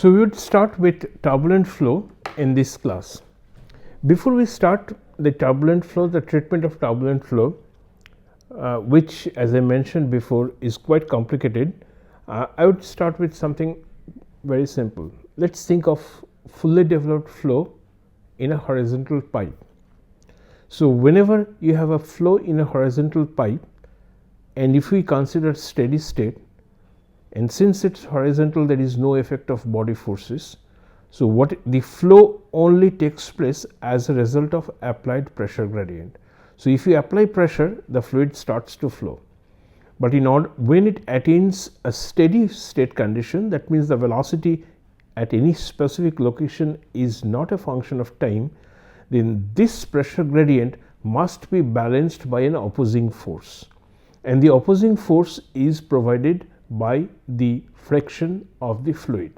So, we would start with turbulent flow in this class. Before we start the turbulent flow, the treatment of turbulent flow, which as I mentioned before is quite complicated, I would start with something very simple. Let us think of fully developed flow in a horizontal pipe. So, whenever you have a flow in a horizontal pipe, and if we consider steady state, and since it is horizontal, there is no effect of body forces. So, what the flow only takes place as a result of applied pressure gradient. So, if you apply pressure, the fluid starts to flow, but in order when it attains a steady state condition, that means the velocity at any specific location is not a function of time, then this pressure gradient must be balanced by an opposing force, and the opposing force is provided by the friction of the fluid.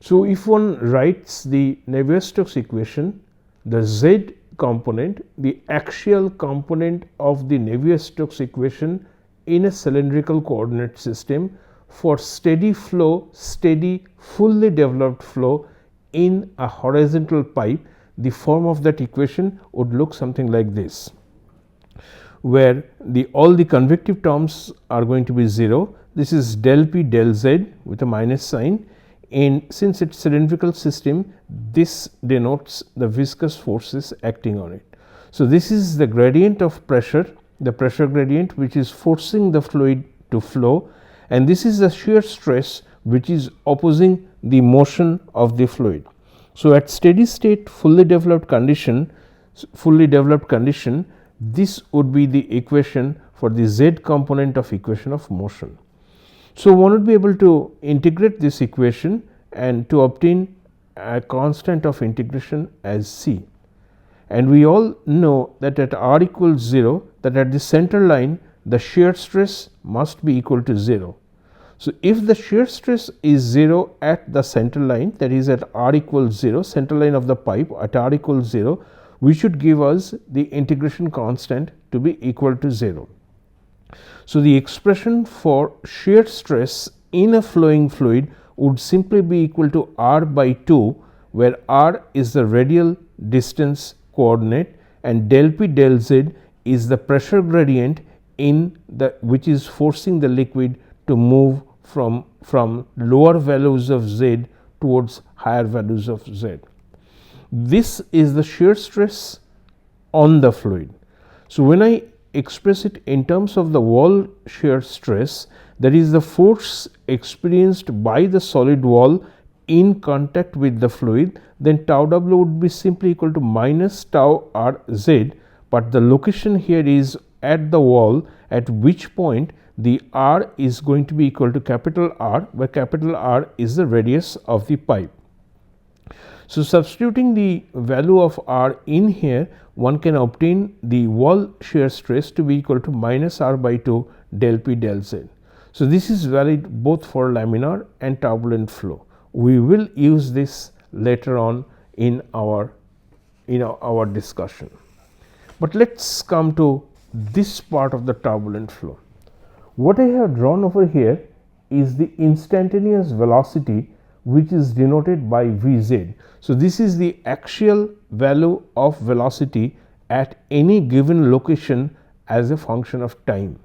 So, if one writes the Navier-Stokes equation, the z component, the axial component of the Navier-Stokes equation in a cylindrical coordinate system for steady flow, steady fully developed flow in a horizontal pipe, the form of that equation would look something like this, where all the convective terms are going to be 0. This is del p del z with a minus sign, and since it is cylindrical system, this denotes the viscous forces acting on it. So, this is the gradient of pressure, the pressure gradient which is forcing the fluid to flow, and this is the shear stress which is opposing the motion of the fluid. So, at steady state fully developed condition, this would be the equation for the z component of equation of motion. So, one would be able to integrate this equation and to obtain a constant of integration as c, and we all know that at r equals 0, that at the center line the shear stress must be equal to 0. So, if the shear stress is 0 at the center line, that is at r equals 0, center line of the pipe at r equals 0, we should give us the integration constant to be equal to 0. So, the expression for shear stress in a flowing fluid would simply be equal to r by 2, where r is the radial distance coordinate and del p del z is the pressure gradient in the which is forcing the liquid to move from lower values of z towards higher values of z. This is the shear stress on the fluid. So, when I express it in terms of the wall shear stress, that is the force experienced by the solid wall in contact with the fluid, then tau w would be simply equal to minus tau r z, but the location here is at the wall, at which point the r is going to be equal to capital R, where capital R is the radius of the pipe. So, substituting the value of r in here, one can obtain the wall shear stress to be equal to minus r by 2 del p del z. So, this is valid both for laminar and turbulent flow. We will use this later on in our discussion, but let us come to this part of the turbulent flow. What I have drawn over here is the instantaneous velocity, which is denoted by Vz. So, this is the axial value of velocity at any given location as a function of time.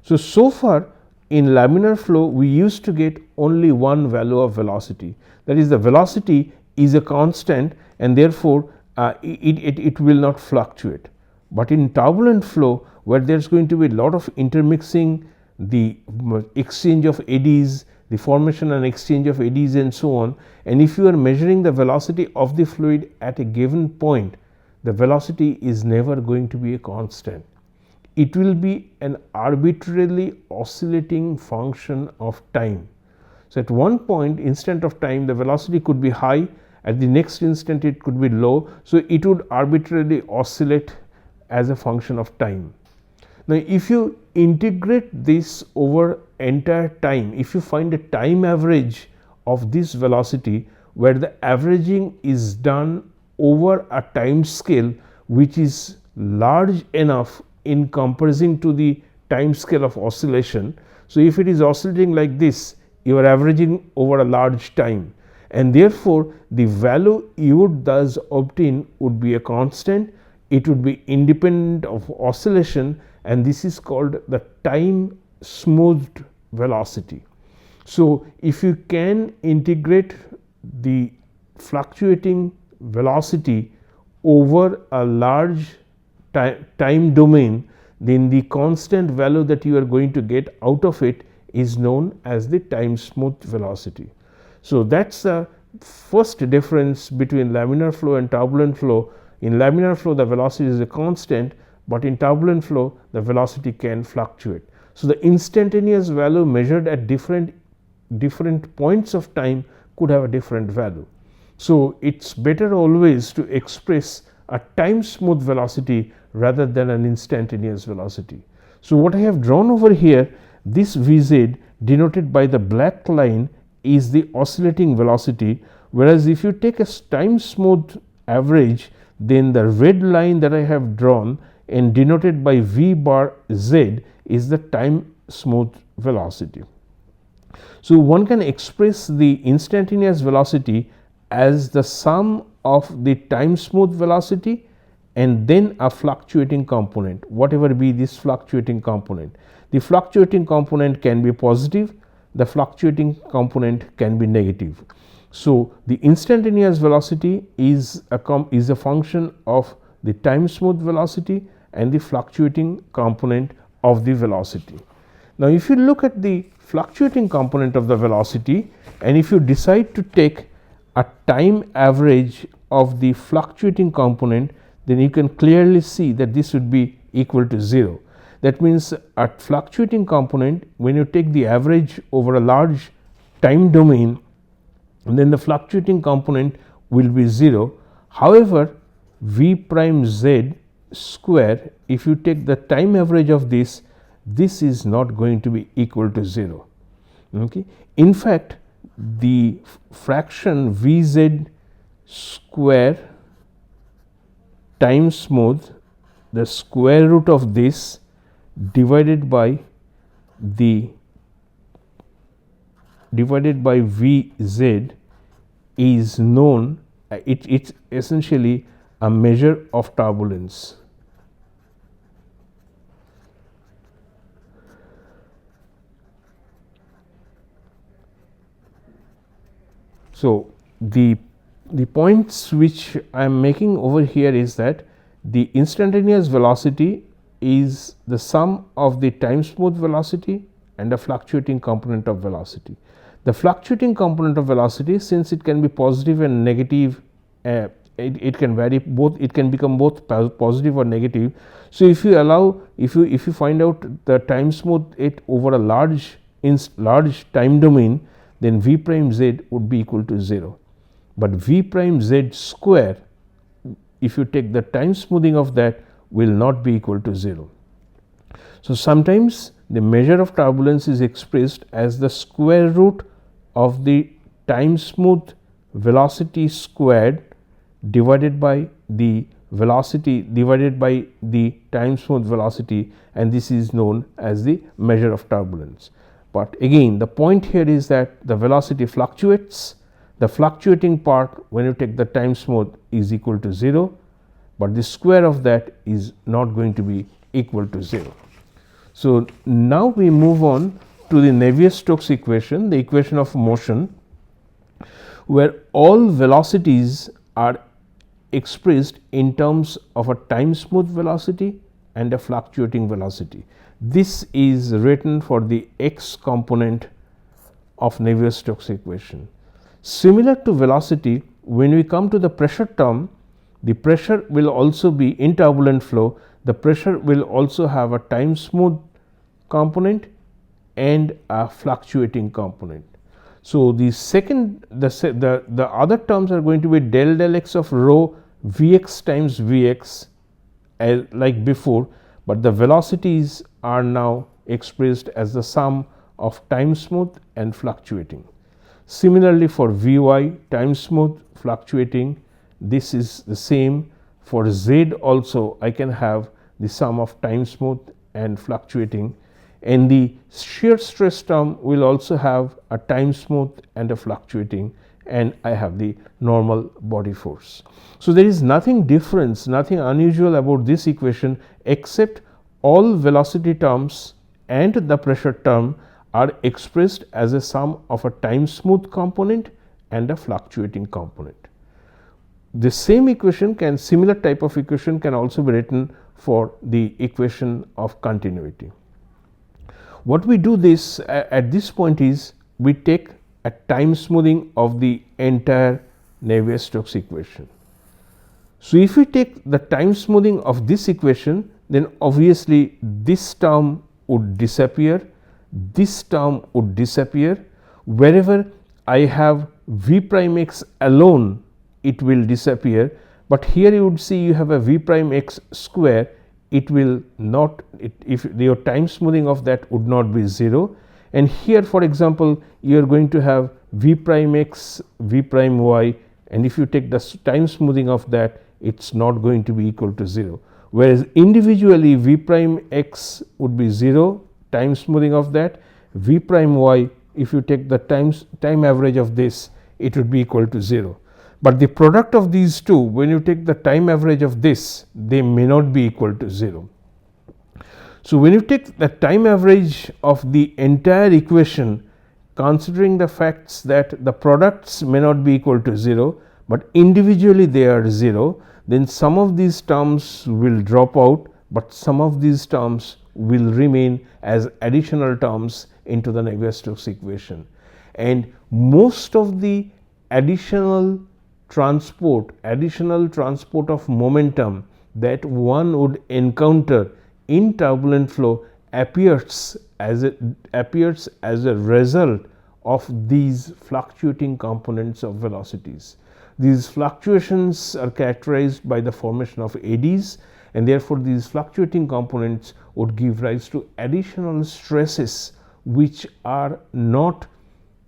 So far in laminar flow, we used to get only one value of velocity, that is the velocity is a constant, and therefore, it will not fluctuate. But in turbulent flow, where there is going to be a lot of intermixing, the exchange of eddies, the formation and exchange of eddies and so on, and if you are measuring the velocity of the fluid at a given point, the velocity is never going to be a constant. It will be an arbitrarily oscillating function of time. So, at one point instant of time, the velocity could be high, at the next instant it could be low. So, it would arbitrarily oscillate as a function of time. Now, if you integrate this over entire time, if you find a time average of this velocity, where the averaging is done over a time scale which is large enough in comparison to the time scale of oscillation. So, if it is oscillating like this, you are averaging over a large time. and therefore, the value you would thus obtain would be a constant. It would be independent of oscillation, and this is called the time smoothed velocity. So, if you can integrate the fluctuating velocity over a large time domain, then the constant value that you are going to get out of it is known as the time smooth velocity. So, that is the first difference between laminar flow and turbulent flow. In laminar flow, the velocity is a constant, but in turbulent flow the velocity can fluctuate. So, the instantaneous value measured at different points of time could have a different value. So, it is better always to express a time smooth velocity rather than an instantaneous velocity. So, what I have drawn over here, this Vz denoted by the black line is the oscillating velocity, whereas if you take a time smooth average, then the red line that I have drawn and denoted by V bar Z is the time smooth velocity. So, one can express the instantaneous velocity as the sum of the time smooth velocity and then a fluctuating component, whatever be this fluctuating component. The fluctuating component can be positive, the fluctuating component can be negative. So, the instantaneous velocity is a function of the time smooth velocity and the fluctuating component of the velocity. Now, if you look at the fluctuating component of the velocity, and if you decide to take a time average of the fluctuating component, then you can clearly see that this would be equal to 0. That means, at fluctuating component, when you take the average over a large time domain, then the fluctuating component will be 0. However, V prime Z square, if you take the time average of this is not going to be equal to 0. Okay. In fact, the fraction Vz square time smooth, the square root of this divided by Vz is known, it's essentially a measure of turbulence. So, the points which I am making over here is that the instantaneous velocity is the sum of the time smooth velocity and the fluctuating component of velocity. The fluctuating component of velocity, since it can be positive and negative, it can vary both, it can become both positive or negative. So, if you find out the time smooth it over a large time domain, then V prime Z would be equal to 0, but V prime Z square, if you take the time smoothing of that, will not be equal to 0. So, sometimes the measure of turbulence is expressed as the square root of the time smooth velocity squared divided by the velocity divided by the time smooth velocity, and this is known as the measure of turbulence. But again, the point here is that the velocity fluctuates. The fluctuating part, when you take the time smooth, is equal to 0, but the square of that is not going to be equal to 0. So, now we move on to the Navier-Stokes equation, the equation of motion, where all velocities are expressed in terms of a time smooth velocity and a fluctuating velocity. This is written for the x component of Navier-Stokes equation. Similar to velocity, when we come to the pressure term, the pressure will also be in turbulent flow, the pressure will also have a time smooth component and a fluctuating component. So, the other terms are going to be del x of rho Vx times Vx like before, but the velocities are now expressed as the sum of time smooth and fluctuating. Similarly, for Vy time smooth fluctuating, this is the same. For Z also I can have the sum of time smooth and fluctuating, and the shear stress term will also have a time smooth and a fluctuating, and I have the normal body force. So, there is nothing different, nothing unusual about this equation, except all velocity terms and the pressure term are expressed as a sum of a time smooth component and a fluctuating component. The same equation can, similar type of equation can also be written for the equation of continuity. What we do this at this point is we take a time smoothing of the entire Navier-Stokes equation. So, if we take the time smoothing of this equation, then obviously this term would disappear, this term would disappear. Wherever I have v prime x alone, it will disappear, but here you would see you have a v prime x square, it will not, if your time smoothing of that would not be 0, and here for example you are going to have v prime x, v prime y, and if you take the time smoothing of that, it is not going to be equal to 0, whereas individually v prime x would be 0, time smoothing of that, v prime y, if you take the time average of this, it would be equal to 0. But the product of these two, when you take the time average of this, they may not be equal to 0. So, when you take the time average of the entire equation, considering the facts that the products may not be equal to 0, but individually they are 0, then some of these terms will drop out, but some of these terms will remain as additional terms into the Navier-Stokes equation. And most of the additional transport of momentum that one would encounter in turbulent flow appears as a result of these fluctuating components of velocities. These fluctuations are characterized by the formation of eddies, and therefore these fluctuating components would give rise to additional stresses which are not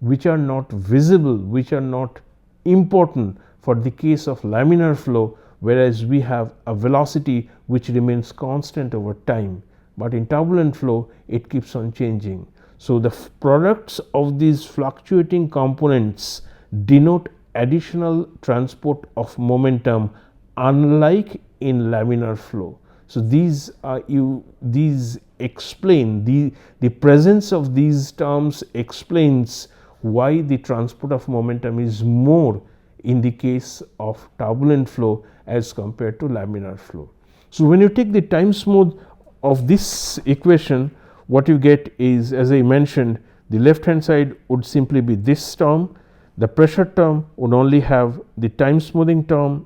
visible, which are not important for the case of laminar flow, whereas we have a velocity which remains constant over time, but in turbulent flow it keeps on changing. So, the products of these fluctuating components denote additional transport of momentum, unlike in laminar flow. So, these explain the presence of these terms explains why the transport of momentum is more in the case of turbulent flow as compared to laminar flow. So, when you take the time smooth of this equation, what you get is, as I mentioned, the left hand side would simply be this term, the pressure term would only have the time smoothing term,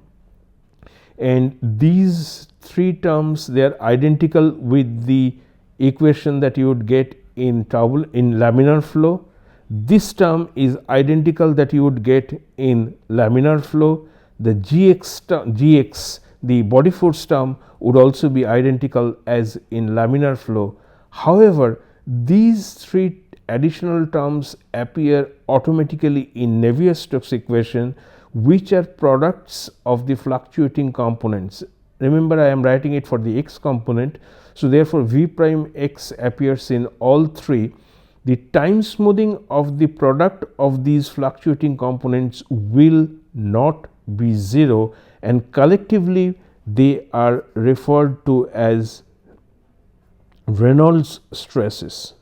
and these three terms, they are identical with the equation that you would get in laminar flow. This term is identical that you would get in laminar flow. The Gx, the body force term, would also be identical as in laminar flow. However, these three additional terms appear automatically in Navier-Stokes equation, which are products of the fluctuating components. Remember, I am writing it for the x component. So, therefore, v prime x appears in all three. The time smoothing of the product of these fluctuating components will not be 0, and collectively they are referred to as Reynolds stresses.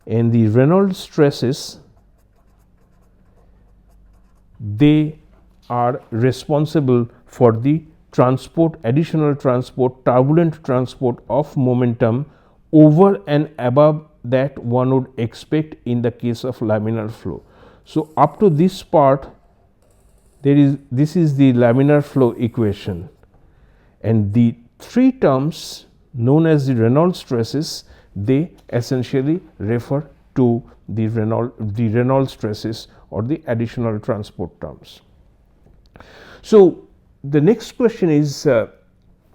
And the Reynolds stresses, they are responsible for the additional transport, turbulent transport of momentum over and above that one would expect in the case of laminar flow. So, up to this part, this is the laminar flow equation, and the three terms known as the Reynolds stresses, they essentially refer to the Reynolds stresses or the additional transport terms. So, the next question is,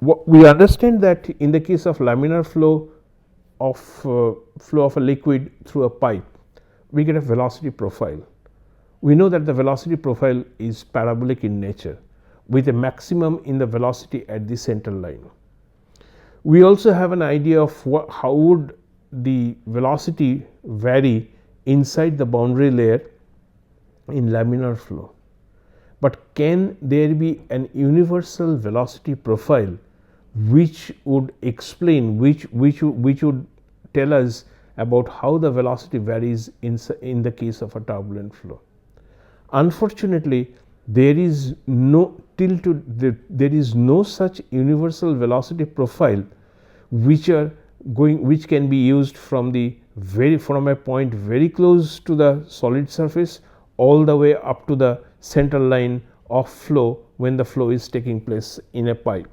we understand that in the case of laminar flow of a liquid through a pipe, we get a velocity profile. We know that the velocity profile is parabolic in nature, with a maximum in the velocity at the center line. We also have an idea of how would the velocity vary inside the boundary layer in laminar flow. But can there be an universal velocity profile which would explain, which would tell us about how the velocity varies in the case of a turbulent flow? Unfortunately, there is no such universal velocity profile which can be used from a point very close to the solid surface all the way up to the central line of flow when the flow is taking place in a pipe.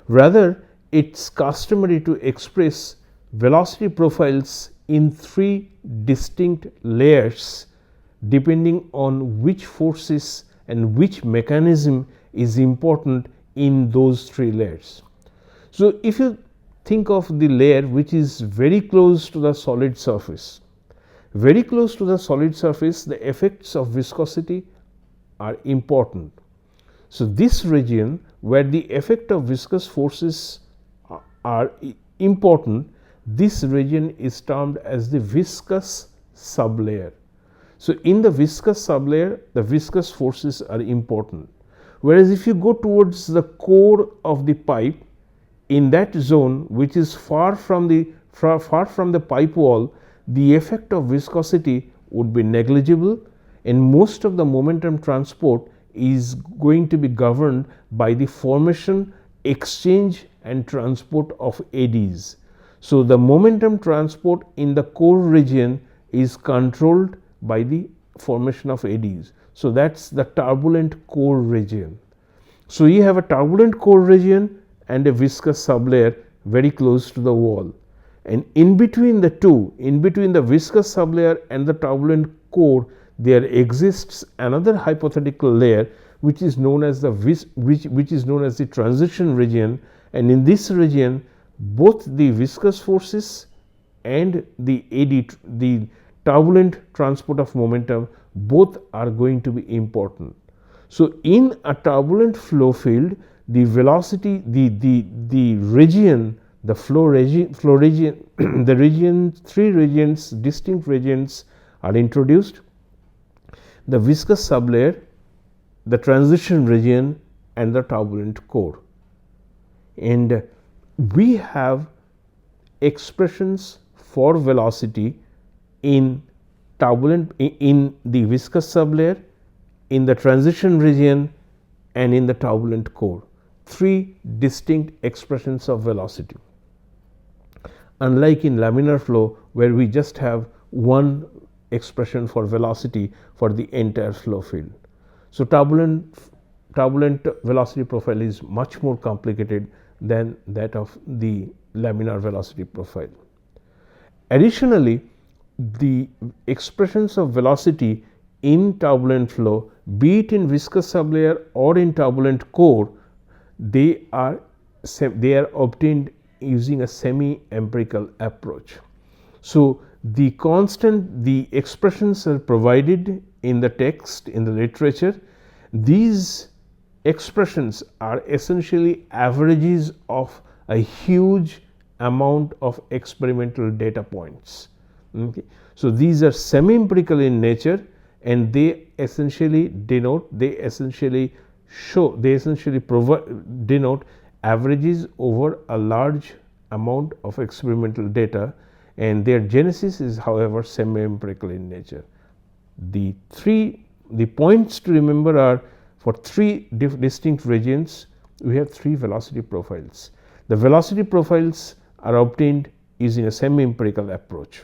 Rather, it's customary to express velocity profiles in 3 distinct layers depending on which forces and which mechanism is important in those 3 layers. So, if you think of the layer which is very close to the solid surface, the effects of viscosity are important. So, this region where the effect of viscous forces are important, this region is termed as the viscous sublayer. So, in the viscous sublayer, the viscous forces are important, whereas if you go towards the core of the pipe, in that zone which is far from the pipe wall, the effect of viscosity would be negligible, and most of the momentum transport is going to be governed by the formation, exchange and transport of eddies. So, the momentum transport in the core region is controlled by the formation of eddies. So, that is the turbulent core region. So, you have a turbulent core region and a viscous sublayer very close to the wall, and in between the two, in between the viscous sublayer and the turbulent core, there exists another hypothetical layer which is known as the transition region, and in this region both the viscous forces and the eddy, the turbulent transport of momentum, both are going to be important. So, in a turbulent flow field, the velocity, the region, the flow region, the region, 3 regions, distinct regions are introduced: the viscous sublayer, the transition region and the turbulent core. And we have expressions for velocity in the viscous sublayer, in the transition region and in the turbulent core. 3 distinct expressions of velocity, unlike in laminar flow where we just have one expression for velocity for the entire flow field. So, turbulent velocity profile is much more complicated than that of the laminar velocity profile. Additionally, the expressions of velocity in turbulent flow, be it in viscous sublayer or in turbulent core, they are obtained using a semi-empirical approach. So, the expressions are provided in the text, in the literature. These expressions are essentially averages of a huge amount of experimental data points. Okay. So, these are semi-empirical in nature, and they essentially denote, denote averages over a large amount of experimental data, and their genesis is, however, semi-empirical in nature. The points to remember are, for 3 distinct regions we have 3 velocity profiles. The velocity profiles are obtained using a semi-empirical approach,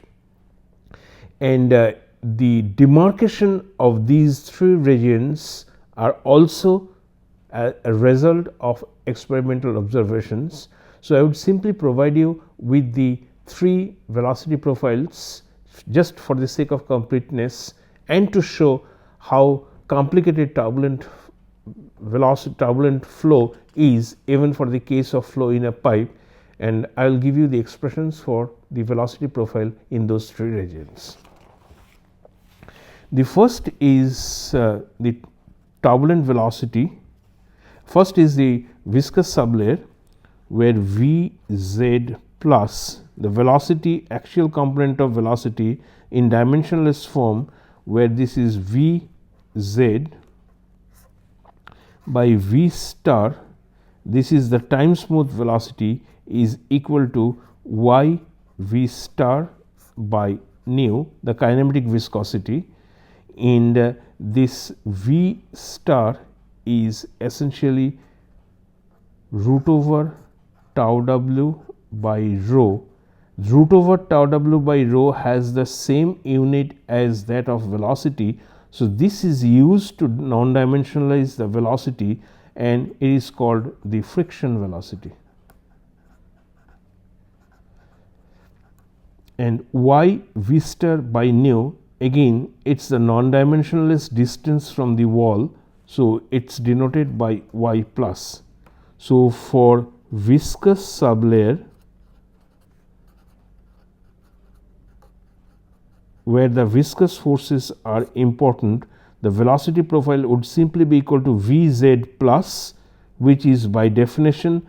and the demarcation of these 3 regions are also a result of experimental observations. So, I would simply provide you with the 3 velocity profiles just for the sake of completeness and to show how complicated turbulent flow is, even for the case of flow in a pipe, and I will give you the expressions for the velocity profile in those 3 regions. The first is the turbulent velocity. First is the viscous sublayer, where Vz plus the velocity, axial component of velocity in dimensionless form, where this is V z by v star, this is the time smooth velocity, is equal to y v star by nu, the kinematic viscosity, and this v star is essentially root over tau w by rho. Root over tau w by rho has the same unit as that of velocity. So, this is used to non-dimensionalize the velocity, and it is called the friction velocity. And y v star by nu, again it is the non-dimensionless distance from the wall. So, it is denoted by y plus. So, for viscous sublayer, where the viscous forces are important, the velocity profile would simply be equal to Vz plus, which is by definition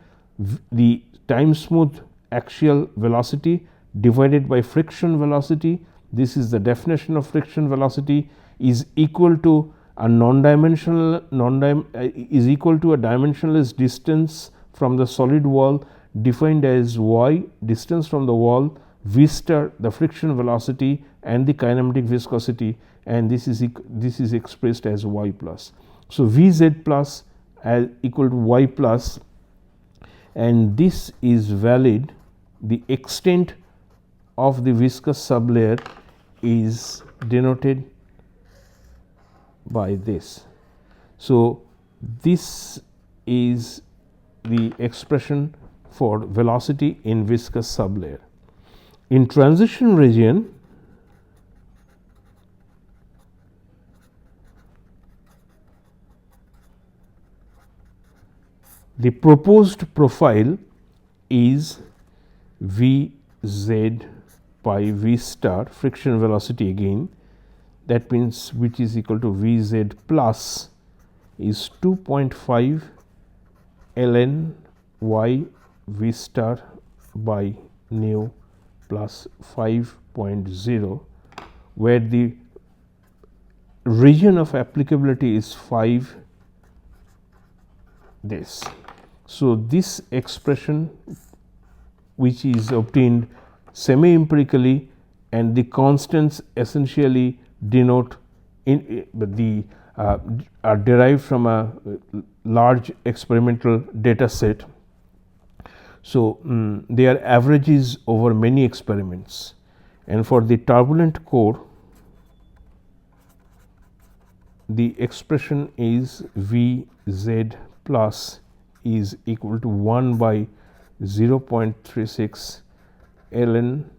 the time smooth axial velocity divided by friction velocity. This is the definition of friction velocity, is equal to a non-dimensional is equal to a dimensionless distance from the solid wall defined as y, distance from the wall, v star, the friction velocity, and the kinematic viscosity, and this is expressed as y plus. So, Vz plus equal to y plus, and this is valid. The extent of the viscous sublayer is denoted by this. So, this is the expression for velocity in viscous sublayer. In transition region, the proposed profile is Vz by v star, friction velocity again, that means which is equal to Vz plus is 2.5 ln y v star by nu plus 5.0, where the region of applicability is 5 this. So, this expression, which is obtained semi empirically, and the constants essentially denote are derived from a large experimental data set. So, they are averages over many experiments, and for the turbulent core, the expression is Vz plus is equal to 1 by 0.36 ln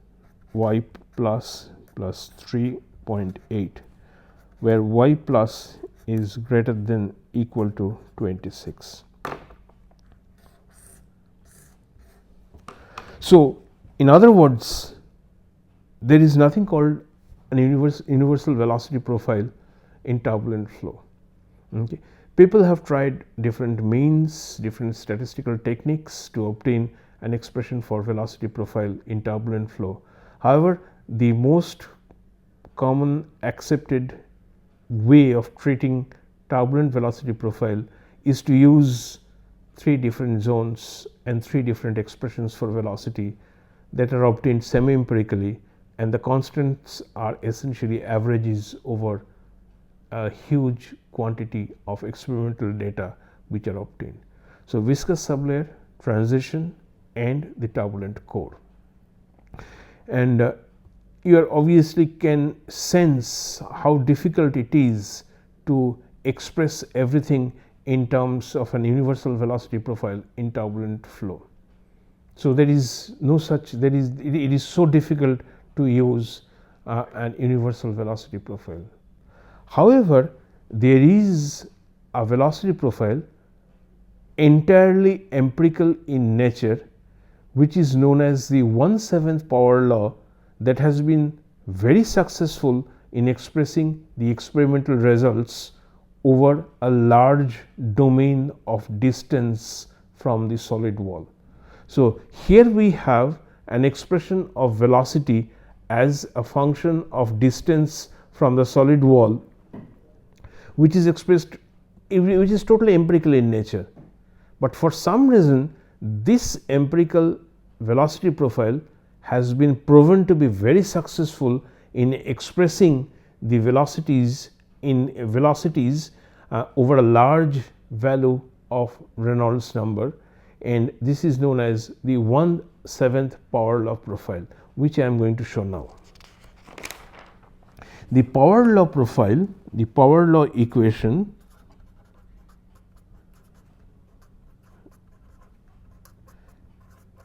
y plus 3.8, where y plus is greater than equal to 26. So, in other words, there is nothing called an universal velocity profile in turbulent flow. Okay. People have tried different means, different statistical techniques to obtain an expression for velocity profile in turbulent flow. However, the most common accepted way of treating turbulent velocity profile is to use 3 different zones and 3 different expressions for velocity that are obtained semi empirically, and the constants are essentially averages over a huge quantity of experimental data which are obtained. So, viscous sublayer, transition, and the turbulent core. And you obviously can sense how difficult it is to express everything in terms of an universal velocity profile in turbulent flow. So, there is no such, it is so difficult to use an universal velocity profile. However, there is a velocity profile entirely empirical in nature, which is known as the 1/7 power law, that has been very successful in expressing the experimental results over a large domain of distance from the solid wall. So, here we have an expression of velocity as a function of distance from the solid wall, which is expressed, which is totally empirical in nature. But for some reason this empirical velocity profile has been proven to be very successful in expressing the velocities over a large value of Reynolds number, and this is known as the 1/7 power law profile, which I am going to show now. The power law profile, the power law equation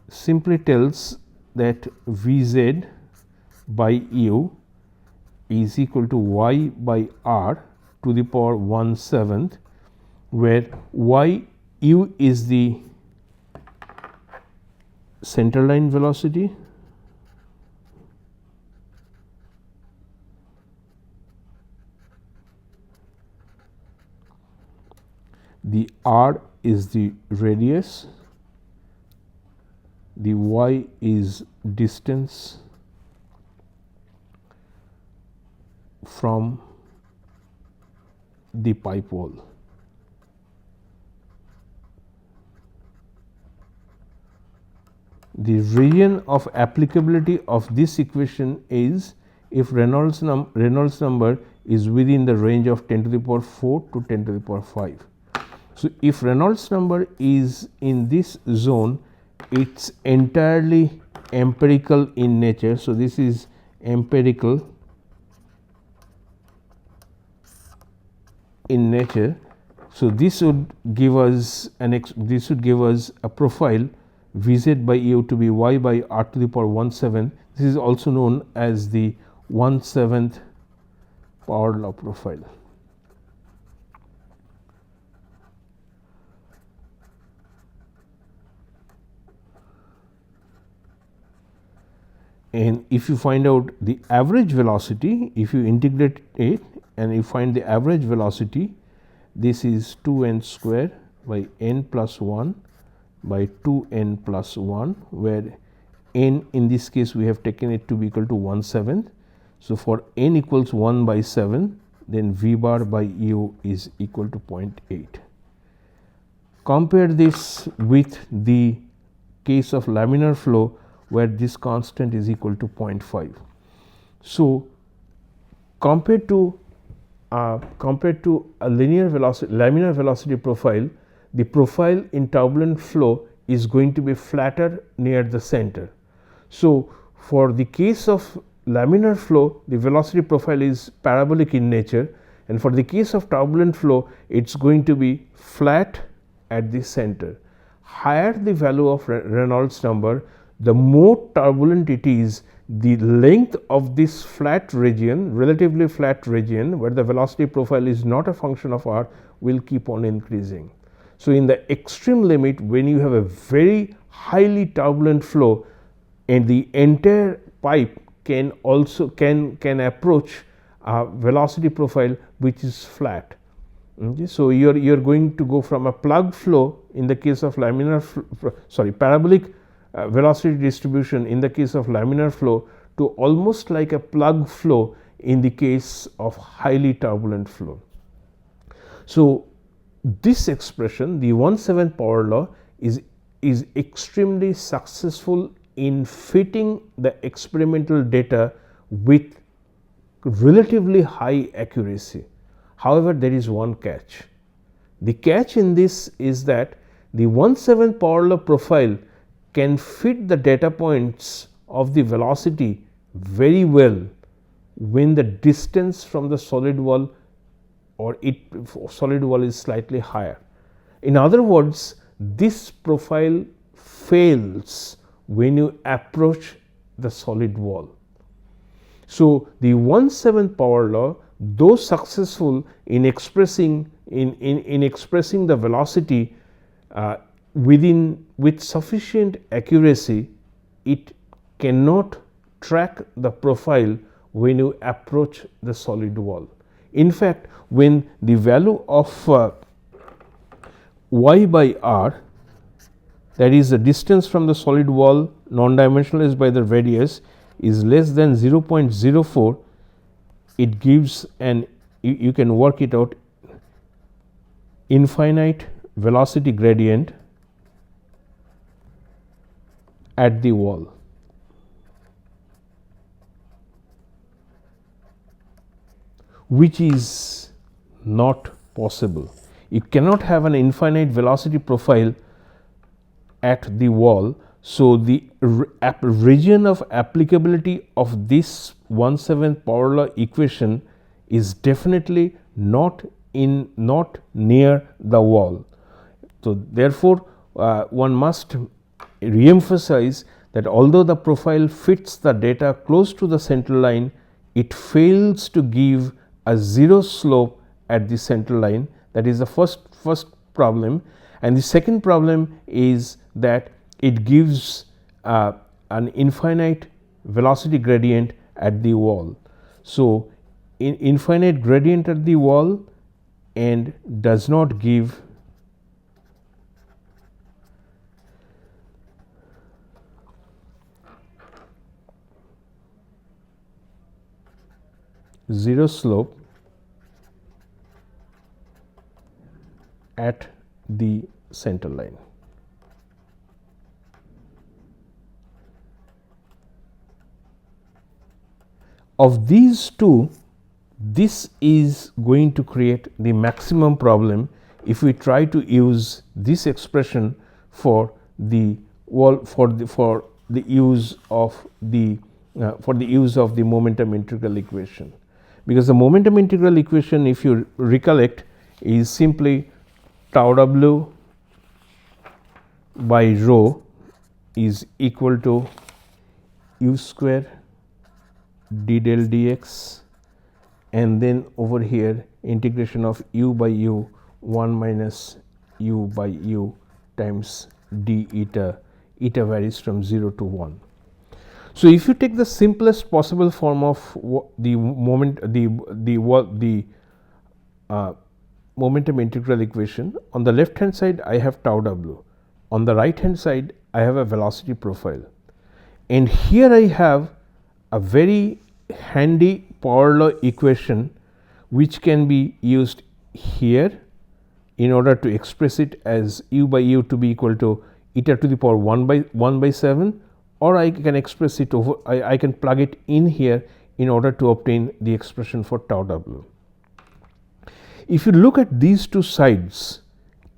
simply tells that Vz by u is equal to y by r to the power 1/7, where u is the centerline velocity, the r is the radius, the y is distance from the pipe wall. The region of applicability of this equation is if Reynolds number is within the range of 10 to the power 4 to 10 to the power 5. So, if Reynolds number is in this zone, it is entirely empirical in nature. So, this is empirical in nature. So, this would give us a profile Vz by u to be y by r to the power 1/7. This is also known as the 1/7 power law profile. And if you find out the average velocity, if you integrate it and you find the average velocity, this is 2n square by n plus 1 by 2n plus 1, where n in this case we have taken it to be equal to 1/7. So, for n equals 1 by 7, then V bar by u is equal to 0.8. Compare this with the case of laminar flow, where this constant is equal to 0.5. So, compared to a laminar velocity profile, the profile in turbulent flow is going to be flatter near the center. So, for the case of laminar flow, the velocity profile is parabolic in nature, and for the case of turbulent flow, it is going to be flat at the center. Higher the value of Reynolds number, the more turbulent it is, the length of this flat region, relatively flat region, where the velocity profile is not a function of r, will keep on increasing. So, in the extreme limit, when you have a very highly turbulent flow and the entire pipe can also can approach a velocity profile which is flat. Okay. So, you are going to go from a plug flow in the case of parabolic velocity distribution in the case of laminar flow to almost like a plug flow in the case of highly turbulent flow. So, this expression, the 1/7 power law, is extremely successful in fitting the experimental data with relatively high accuracy. However, there is one catch. The catch in this is that the 1/7 power law profile can fit the data points of the velocity very well when the distance from the solid wall solid wall is slightly higher. In other words, this profile fails when you approach the solid wall. So, the 1/7 power law, though successful in expressing the velocity with sufficient accuracy, it cannot track the profile when you approach the solid wall. In fact, when the value of y by r, that is the distance from the solid wall non-dimensionalized by the radius, is less than 0.04, it gives you can work it out infinite velocity gradient at the wall. Which is not possible. You cannot have an infinite velocity profile at the wall. So, the region of applicability of this 1/7 power law equation is definitely not near the wall. So, therefore, one must re-emphasize that although the profile fits the data close to the center line, it fails to give a zero slope at the center line. That is the first problem, and the second problem is that it gives an infinite velocity gradient at the wall. So, infinite gradient at the wall and does not give zero slope at the center line. Of these two, this is going to create the maximum problem if we try to use this expression for the wall for the use of the momentum integral equation, because the momentum integral equation, if you recollect, is simply tau w by rho is equal to u square d del dx, and then over here integration of u by u 1 minus u by u times d eta. Eta varies from 0 to 1. So, if you take the simplest possible form of the momentum integral equation, on the left hand side I have tau w, on the right hand side I have a velocity profile, and here I have a very handy power law equation which can be used here in order to express it as u by u to be equal to eta to the power 1 by 7, or I can express it over, I can plug it in here in order to obtain the expression for tau w. If you look at these two sides,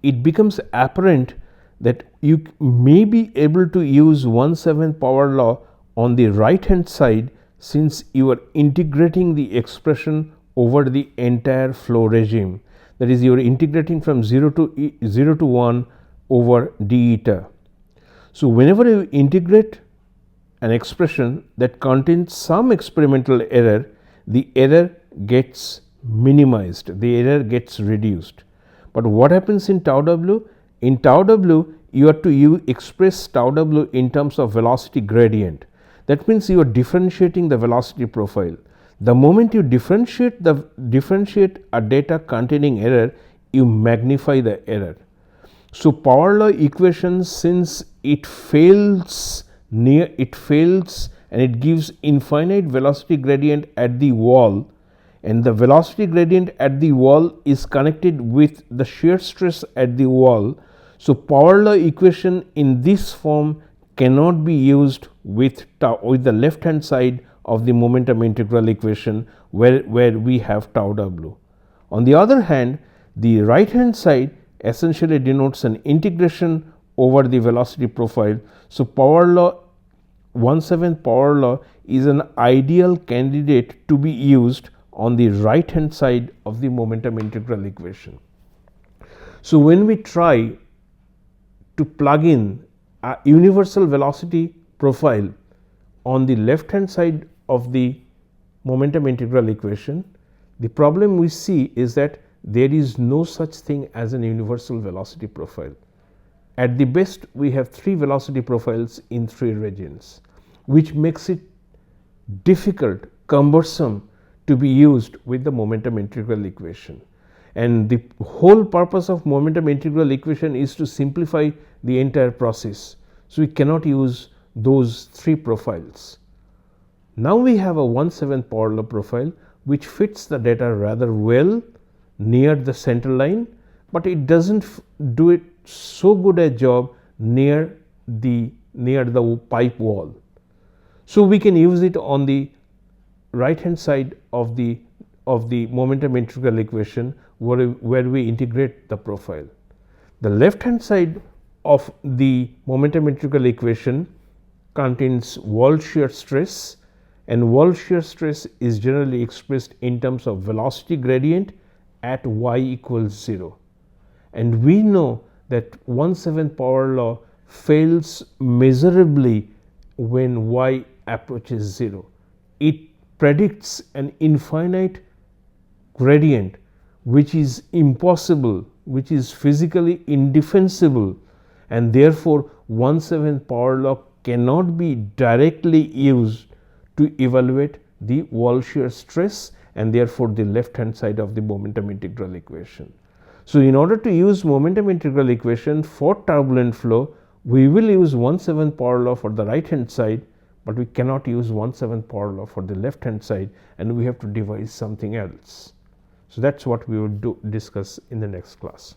it becomes apparent that you may be able to use 1/7 power law on the right hand side, since you are integrating the expression over the entire flow regime. That is, you are integrating from 0 to 1 over d eta. So, whenever you integrate an expression that contains some experimental error, the error gets minimized, the error gets reduced. But what happens in tau w? In tau w, you have to express tau w in terms of velocity gradient. That means you are differentiating the velocity profile. The moment you differentiate a data containing error, you magnify the error. So, power law equation, since it fails and it gives infinite velocity gradient at the wall, and the velocity gradient at the wall is connected with the shear stress at the wall. So, power law equation in this form cannot be used with the left hand side of the momentum integral equation where we have tau w. On the other hand, the right hand side essentially denotes an integration over the velocity profile. So, power law 1/7 power law is an ideal candidate to be used on the right hand side of the momentum integral equation. So, when we try to plug in a universal velocity profile on the left hand side of the momentum integral equation, the problem we see is that there is no such thing as an universal velocity profile. At the best, we have 3 velocity profiles in 3 regions, which makes it difficult, cumbersome to be used with the momentum integral equation. And the whole purpose of momentum integral equation is to simplify the entire process. So, we cannot use those 3 profiles. Now, we have a 1/7 power law profile which fits the data rather well near the center line, but it does not do it so good a job near the pipe wall. So, we can use it on the right hand side of the momentum integral equation where we integrate the profile. The left hand side of the momentum integral equation contains wall shear stress, and wall shear stress is generally expressed in terms of velocity gradient at y equals 0. And we know that 1/7 power law fails measurably when y approaches 0. It predicts an infinite gradient which is impossible, which is physically indefensible, and therefore 1/7 power law cannot be directly used to evaluate the wall shear stress and therefore the left hand side of the momentum integral equation. So, in order to use momentum integral equation for turbulent flow, we will use 1/7 power law for the right hand side, but we cannot use 1/7 power law for the left hand side, and we have to devise something else. So, that is what we will discuss in the next class.